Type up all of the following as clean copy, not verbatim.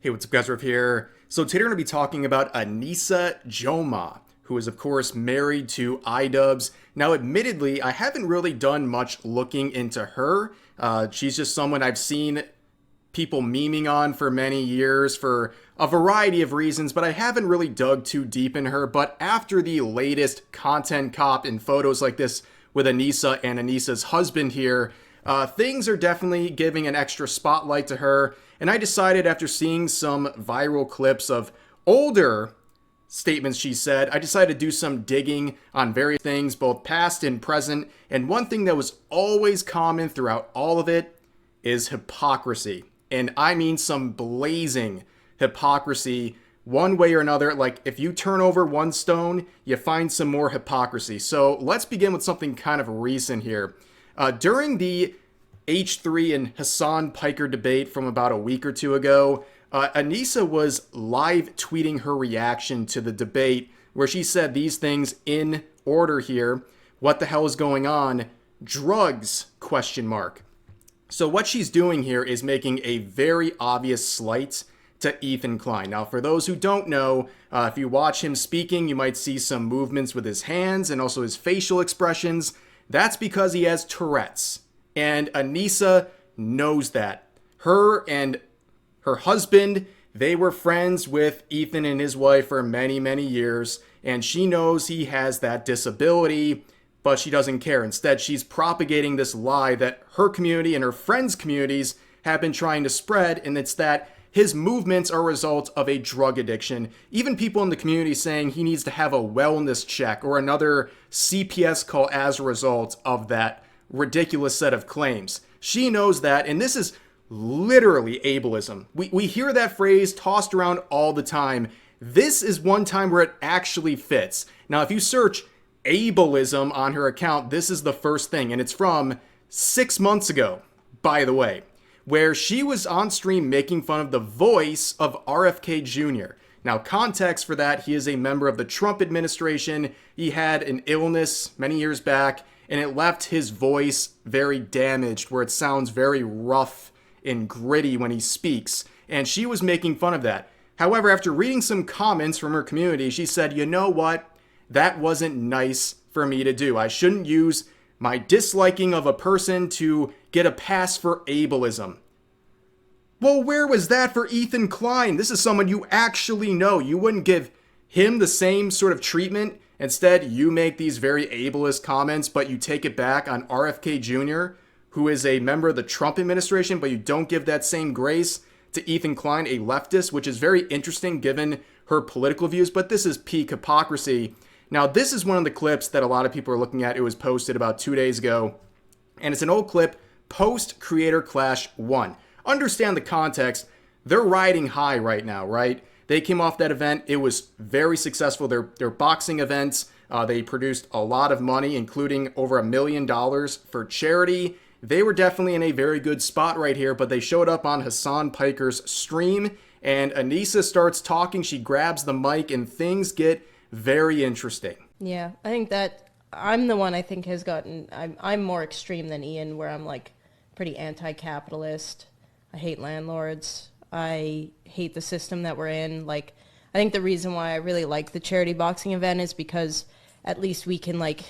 Hey, what's up, guys? Riff here. So today we're going to be talking about Anisa Jomha, who is, of course, married to Idubbbz. Now, admittedly, I haven't really done much looking into her. She's just someone I've seen people memeing on for many years for a variety of reasons, but I haven't really dug too deep in her. But after the latest content cop and photos like this with Anisa and Anisa's husband here, things are definitely giving an extra spotlight to her. And I decided, after seeing some viral clips of older statements she said, I decided to do some digging on various things, both past and present. And one thing that was always common throughout all of it is hypocrisy. And I mean some blazing hypocrisy, one way or another. Like, if you turn over one stone, you find some more hypocrisy. So let's begin with something kind of recent here. During the H3 and Hassan Piker debate from about a week or two ago, Anisa was live tweeting her reaction to the debate, where she said these things in order here. What the hell is going on? Drugs? Question mark. So what she's doing here is making a very obvious slight to Ethan Klein. Now, for those who don't know, if you watch him speaking, you might see some movements with his hands and also his facial expressions. That's because he has Tourette's. And Anisa knows that. Her and her husband, they were friends with Ethan and his wife for many, many years. And she knows he has that disability, but she doesn't care. Instead, she's propagating this lie that her community and her friends' communities have been trying to spread. And it's that his movements are a result of a drug addiction. Even people in the community saying he needs to have a wellness check or another CPS call as a result of that ridiculous set of claims. She knows that, and this is literally ableism. We hear that phrase tossed around all the time. This is one time where it actually fits. Now, if you search ableism on her account, this is the first thing, and it's from 6 months ago, by the way, where she was on stream making fun of the voice of RFK Jr. Now, context for that, he is a member of the Trump administration. He had an illness many years back, and it left his voice very damaged, where it sounds very rough and gritty when he speaks. And she was making fun of that. However, after reading some comments from her community, she said, you know what? That wasn't nice for me to do. I shouldn't use my disliking of a person to get a pass for ableism. Well, where was that for Ethan Klein? This is someone you actually know. You wouldn't give him the same sort of treatment. Instead, you make these very ableist comments, but you take it back on RFK Jr., who is a member of the Trump administration, but you don't give that same grace to Ethan Klein, a leftist, which is very interesting given her political views, but this is peak hypocrisy. Now, this is one of the clips that a lot of people are looking at. It was posted about 2 days ago, and it's an old clip, post-Creator Clash 1. Understand the context. They're riding high right now, right? They came off that event. It was very successful. Their boxing events, they produced a lot of money, including over $1 million for charity. They were definitely in a very good spot right here, but they showed up on Hassan Piker's stream, and Anisa starts talking. She grabs the mic, and things get very interesting. Yeah, I think that I'm the one I think has gotten, I'm more extreme than Ian, where I'm like pretty anti-capitalist. I hate landlords. I hate the system that we're in. Like, I think the reason why I really like the charity boxing event is because at least we can like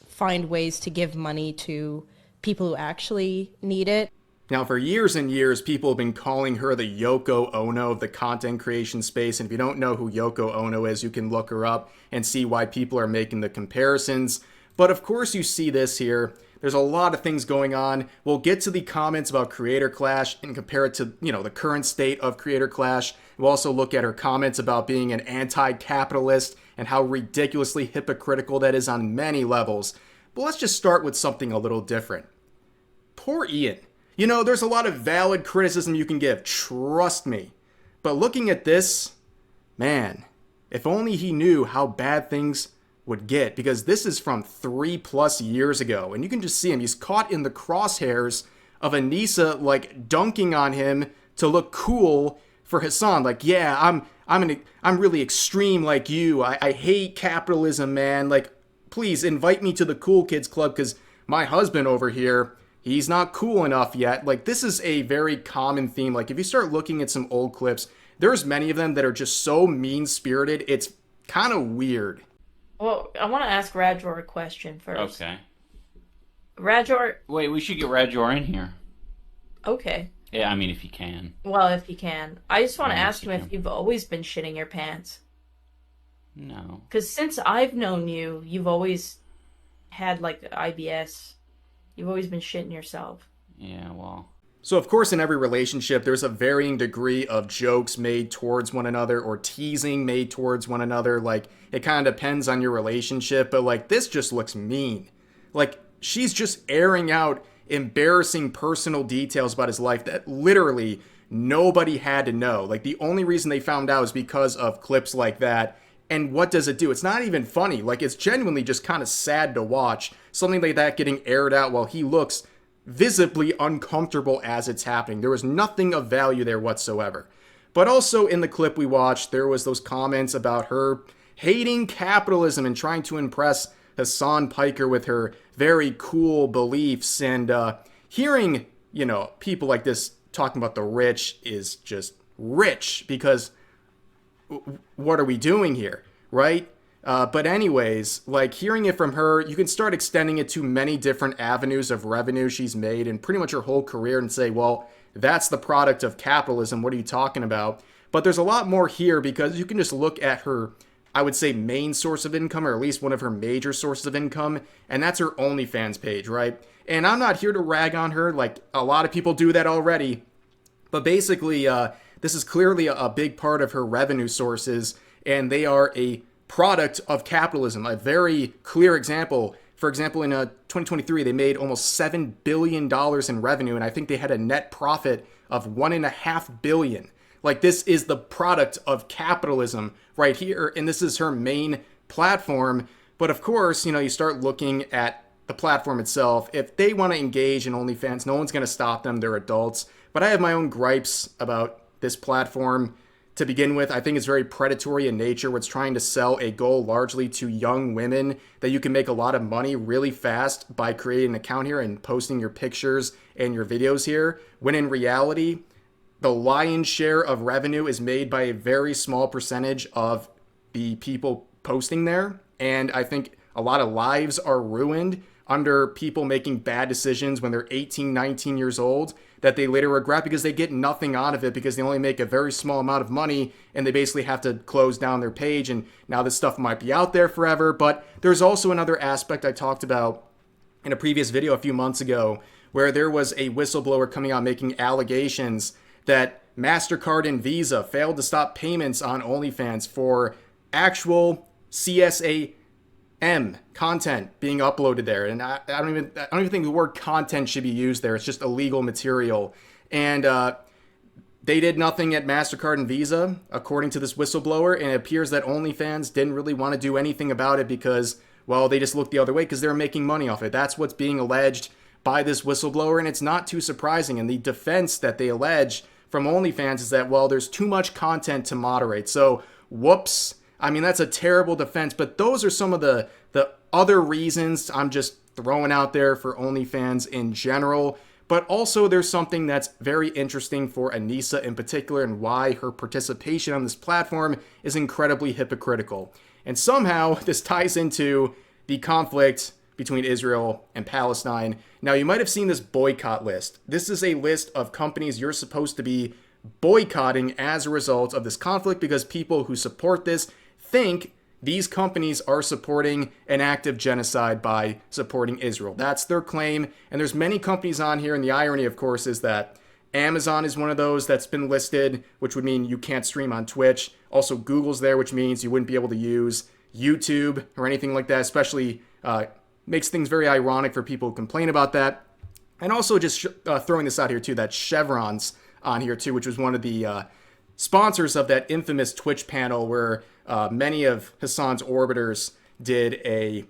find ways to give money to people who actually need it. Now, for years and years, people have been calling her the Yoko Ono of the content creation space. And if you don't know who Yoko Ono is, you can look her up and see why people are making the comparisons. But of course, you see this here. There's a lot of things going on. We'll get to the comments about Creator Clash and compare it to, the current state of Creator Clash. We'll also look at her comments about being an anti-capitalist and how ridiculously hypocritical that is on many levels. But let's just start with something a little different. Poor Ian. There's a lot of valid criticism you can give, trust me. But looking at this, man, if only he knew how bad things would get, because this is from 3+ years ago, and you can just see him. He's caught in the crosshairs of Anisa, like, dunking on him to look cool for Hassan. Like, yeah, I'm really extreme like you. I hate capitalism, man. Like, please invite me to the cool kids club, because my husband over here, he's not cool enough yet. Like, this is a very common theme. Like, if you start looking at some old clips, there's many of them that are just so mean-spirited, it's kind of weird. Well, I want to ask Rajor a question first. Okay. Rajor, Wait, we should get Rajor in here. okay. Yeah, I mean, if you can. Well, if you can. I just want to Yes, ask him you if can. you've always been shitting your pants. No. Because since I've known you, you've always had, like, IBS. You've always been shitting yourself. Yeah, well. So, of course, in every relationship, there's a varying degree of jokes made towards one another or teasing made towards one another. Like, it kind of depends on your relationship, but, like, this just looks mean. Like, she's just airing out embarrassing personal details about his life that literally nobody had to know. Like, the only reason they found out is because of clips like that. And what does it do? It's not even funny. Like, it's genuinely just kind of sad to watch something like that getting aired out while he looks visibly uncomfortable as it's happening. There was nothing of value there whatsoever. But also in the clip we watched, there was those comments about her hating capitalism and trying to impress Hassan Piker with her very cool beliefs. And hearing, people like this talking about the rich is just rich, because what are we doing here, right? But anyways, like, hearing it from her, you can start extending it to many different avenues of revenue she's made in pretty much her whole career and say, well, that's the product of capitalism. What are you talking about? But there's a lot more here, because you can just look at her, I would say, main source of income, or at least one of her major sources of income, and that's her OnlyFans page, right? And I'm not here to rag on her. Like, a lot of people do that already. But basically, this is clearly a big part of her revenue sources, and they are a product of capitalism. A very clear example. For example, in 2023, they made almost $7 billion in revenue, and I think they had a net profit of $1.5 billion. Like, this is the product of capitalism right here, and this is her main platform. But of course, you start looking at the platform itself. If they want to engage in OnlyFans, no one's going to stop them. They're adults. But I have my own gripes about this platform. To begin with, I think it's very predatory in nature, where it's trying to sell a goal largely to young women that you can make a lot of money really fast by creating an account here and posting your pictures and your videos here, when in reality, the lion's share of revenue is made by a very small percentage of the people posting there. And I think a lot of lives are ruined under people making bad decisions when they're 18, 19 years old that they later regret, because they get nothing out of it, because they only make a very small amount of money and they basically have to close down their page. And now this stuff might be out there forever. But there's also another aspect I talked about in a previous video a few months ago, where there was a whistleblower coming out making allegations that MasterCard and Visa failed to stop payments on OnlyFans for actual CSAM content being uploaded there. And I don't even think the word content should be used there. It's just illegal material. And they did nothing at MasterCard and Visa, according to this whistleblower. And it appears that OnlyFans didn't really want to do anything about it because, well, they just looked the other way because they were making money off it. That's what's being alleged by this whistleblower. And it's not too surprising. And the defense that they allege from OnlyFans is that, well, there's too much content to moderate. So, whoops. I mean, that's a terrible defense, but those are some of the other reasons I'm just throwing out there for OnlyFans in general. But also there's something that's very interesting for Anisa in particular, and why her participation on this platform is incredibly hypocritical. And somehow this ties into the conflict between Israel and Palestine. Now, you might have seen this boycott list. This is a list of companies you're supposed to be boycotting as a result of this conflict, because people who support this think these companies are supporting an act of genocide by supporting Israel. That's their claim. And there's many companies on here. And the irony, of course, is that Amazon is one of those that's been listed, which would mean you can't stream on Twitch. Also, Google's there, which means you wouldn't be able to use YouTube or anything like that, especially makes things very ironic for people who complain about that. And also just throwing this out here too, that Chevron's on here too, which was one of the sponsors of that infamous Twitch panel where many of Hassan's orbiters did a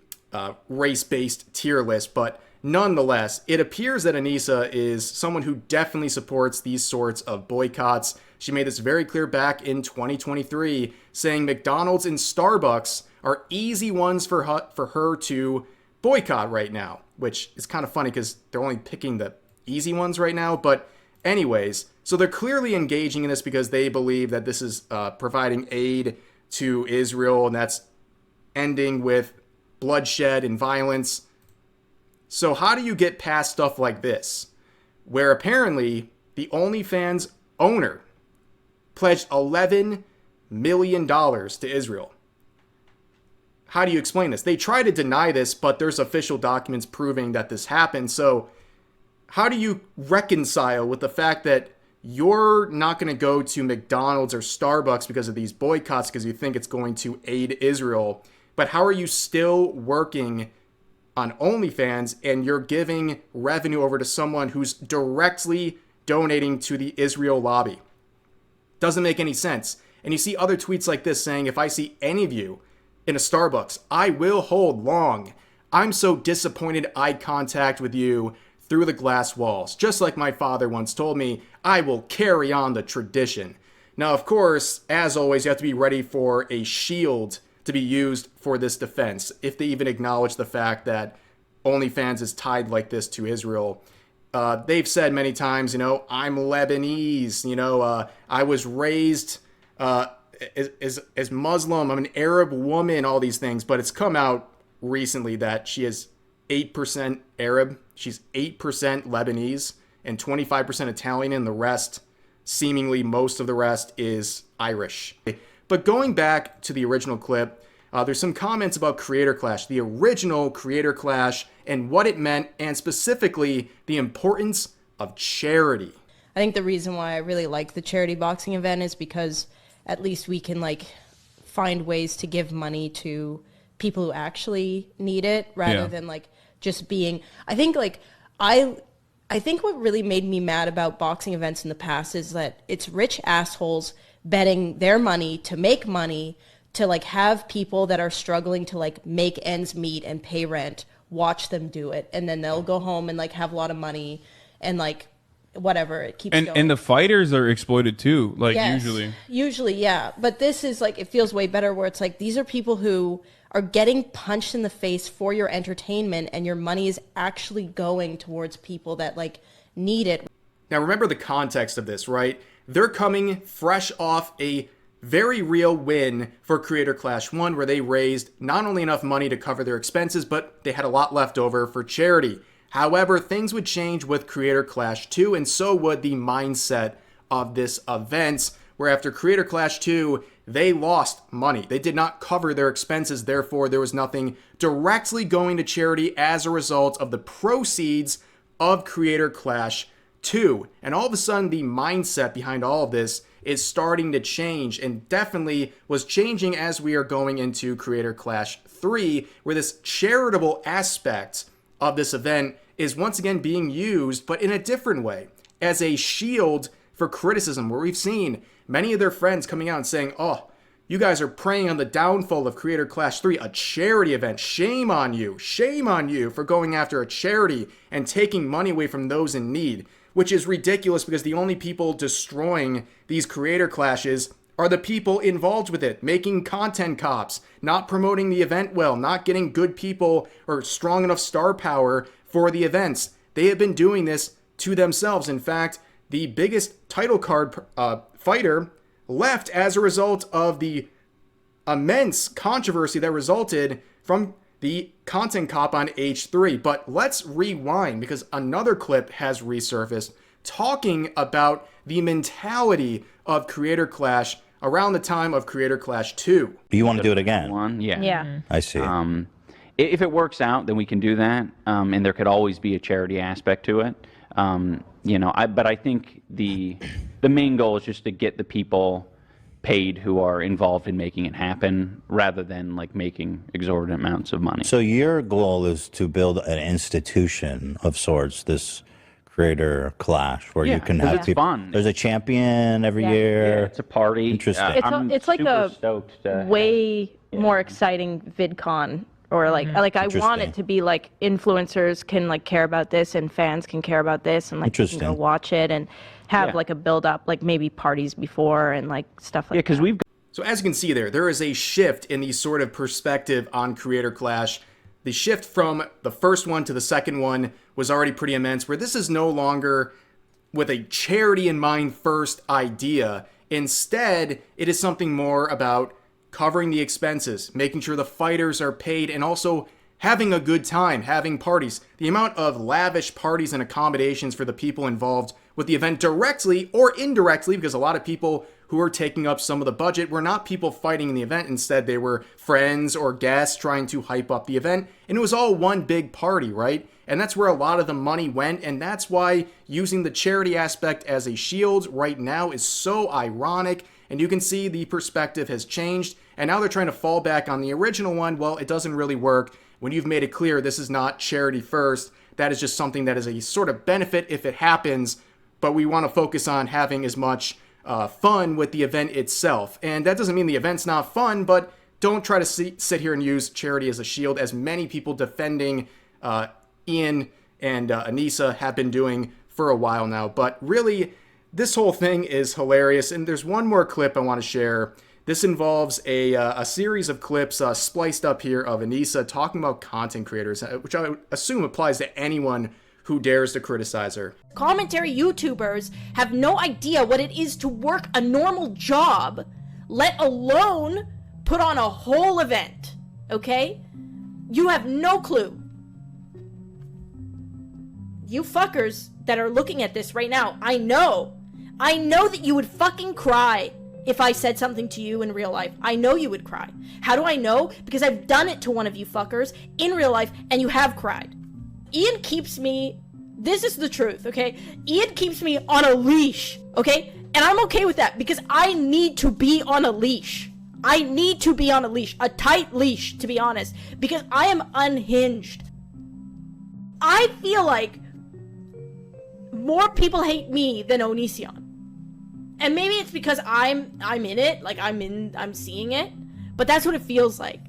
race-based tier list. But nonetheless, it appears that Anisa is someone who definitely supports these sorts of boycotts. She made this very clear back in 2023, saying McDonald's and Starbucks are easy ones for her to boycott right now, which is kind of funny because they're only picking the easy ones right now. But anyways, so they're clearly engaging in this because they believe that this is providing aid to Israel, and that's ending with bloodshed and violence. So how do you get past stuff like this, where apparently the OnlyFans owner pledged $11 million to Israel? How do you explain this? They try to deny this, but there's official documents proving that this happened. So how do you reconcile with the fact that you're not going to go to McDonald's or Starbucks because of these boycotts because you think it's going to aid Israel, but how are you still working on OnlyFans and you're giving revenue over to someone who's directly donating to the Israel lobby? Doesn't make any sense. And you see other tweets like this saying, if I see any of you in a Starbucks, I will hold long. I'm so disappointed eye contact with you through the glass walls. Just like my father once told me, I will carry on the tradition. Now, of course, as always, you have to be ready for a shield to be used for this defense, if they even acknowledge the fact that OnlyFans is tied like this to Israel. They've said many times, I'm Lebanese, I was raised as Muslim, I'm an Arab woman, all these things, but it's come out recently that she is 8% Arab, she's 8% Lebanese, and 25% Italian, and the rest, seemingly most of the rest, is Irish. But going back to the original clip, there's some comments about Creator Clash, the original Creator Clash, and what it meant, and specifically the importance of charity. I think the reason why I really like the charity boxing event is because at least we can find ways to give money to people who actually need it rather than just being, I think what really made me mad about boxing events in the past is that it's rich assholes betting their money to make money to have people that are struggling to make ends meet and pay rent, watch them do it, and then they'll go home and have a lot of money and whatever, it keeps going. And the fighters are exploited too, Yes, usually, yeah. But this is it feels way better where it's these are people who are getting punched in the face for your entertainment, and your money is actually going towards people that need it. Now remember the context of this, right? They're coming fresh off a very real win for Creator Clash 1, where they raised not only enough money to cover their expenses, but they had a lot left over for charity. However, things would change with Creator Clash 2, and so would the mindset of this event, where after Creator Clash 2, they lost money. They did not cover their expenses, therefore there was nothing directly going to charity as a result of the proceeds of Creator Clash 2. And all of a sudden, the mindset behind all of this is starting to change, and definitely was changing as we are going into Creator Clash 3, where this charitable aspect of this event is once again being used, but in a different way, as a shield for criticism, where we've seen many of their friends coming out and saying, oh, you guys are preying on the downfall of Creator Clash 3, a charity event. Shame on you for going after a charity and taking money away from those in need, which is ridiculous because the only people destroying these Creator Clashes are the people involved with it, making content cops, not promoting the event well, not getting good people or strong enough star power for the events. They have been doing this to themselves. In fact, the biggest title card fighter left as a result of the immense controversy that resulted from the content cop on H3. But let's rewind, because another clip has resurfaced talking about the mentality of Creator Clash around the time of Creator Clash 2. Do you want to do it again? One, yeah. Yeah. I see. If it works out, then we can do that, and there could always be a charity aspect to it. But I think the main goal is just to get the people paid who are involved in making it happen, rather than making exorbitant amounts of money. So your goal is to build an institution of sorts, this Creator Clash, where you can have it's people. fun. There's a champion every year. It's a party. Interesting. It's like super a stoked to way more exciting VidCon, or I want it to be influencers can care about this, and fans can care about this, and you can go watch it and have a build up, maybe parties before and stuff like that. because we've So as you can see there is a shift in the sort of perspective on Creator Clash. the shift from the first one to the second one was already pretty immense, where this is no longer with a charity in mind first idea. Instead, it is something more about covering the expenses, making sure the fighters are paid, and also having a good time, having parties. The amount of lavish parties and accommodations for the people involved with the event directly or indirectly, because a lot of people who were taking up some of the budget were not people fighting in the event. Instead, they were friends or guests trying to hype up the event. And it was all one big party, right? And that's where a lot of the money went. And that's why using the charity aspect as a shield right now is so ironic. And you can see the perspective has changed. And now they're trying to fall back on the original one. Well, it doesn't really work when you've made it clear this is not charity first. That is just something that is a sort of benefit if it happens. But we want to focus on having as much fun with the event itself. And that doesn't mean the event's not fun, but don't try to sit here and use charity as a shield, as many people defending Ian and Anisa have been doing for a while now. But really, this whole thing is hilarious. And there's one more clip I want to share. This involves a series of clips spliced up here of Anisa talking about content creators, which I assume applies to anyone who dares to criticize her. Commentary YouTubers have no idea what it is to work a normal job, let alone put on a whole event, okay? You have no clue. You fuckers that are looking at this right now, I know that you would fucking cry if I said something to you in real life. I know you would cry. How do I know? Because I've done it to one of you fuckers in real life, and you have cried. Ian keeps me, this is the truth, okay? Ian keeps me on a leash, okay? And I'm okay with that because I need to be on a leash. I need to be on a leash, a tight leash, to be honest, because I am unhinged. I feel like more people hate me than Onision. And maybe it's because I'm in it, like I'm seeing it, but that's what it feels like.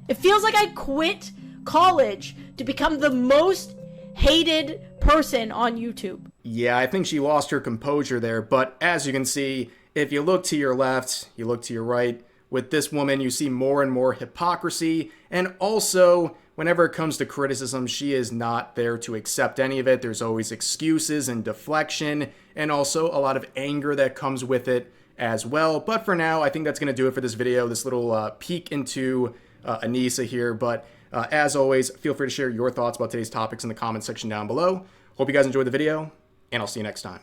It feels like I quit college to become the most hated person on YouTube. Yeah, I think she lost her composure there, but as you can see, if you look to your left, you look to your right, with this woman you see more and more hypocrisy, and also whenever it comes to criticism, she is not there to accept any of it. There's always excuses and deflection, and also a lot of anger that comes with it as well. But for now, I think that's going to do it for this video, this little peek into Anisa here. But as always, feel free to share your thoughts about today's topics in the comments section down below. Hope you guys enjoyed the video, and I'll see you next time.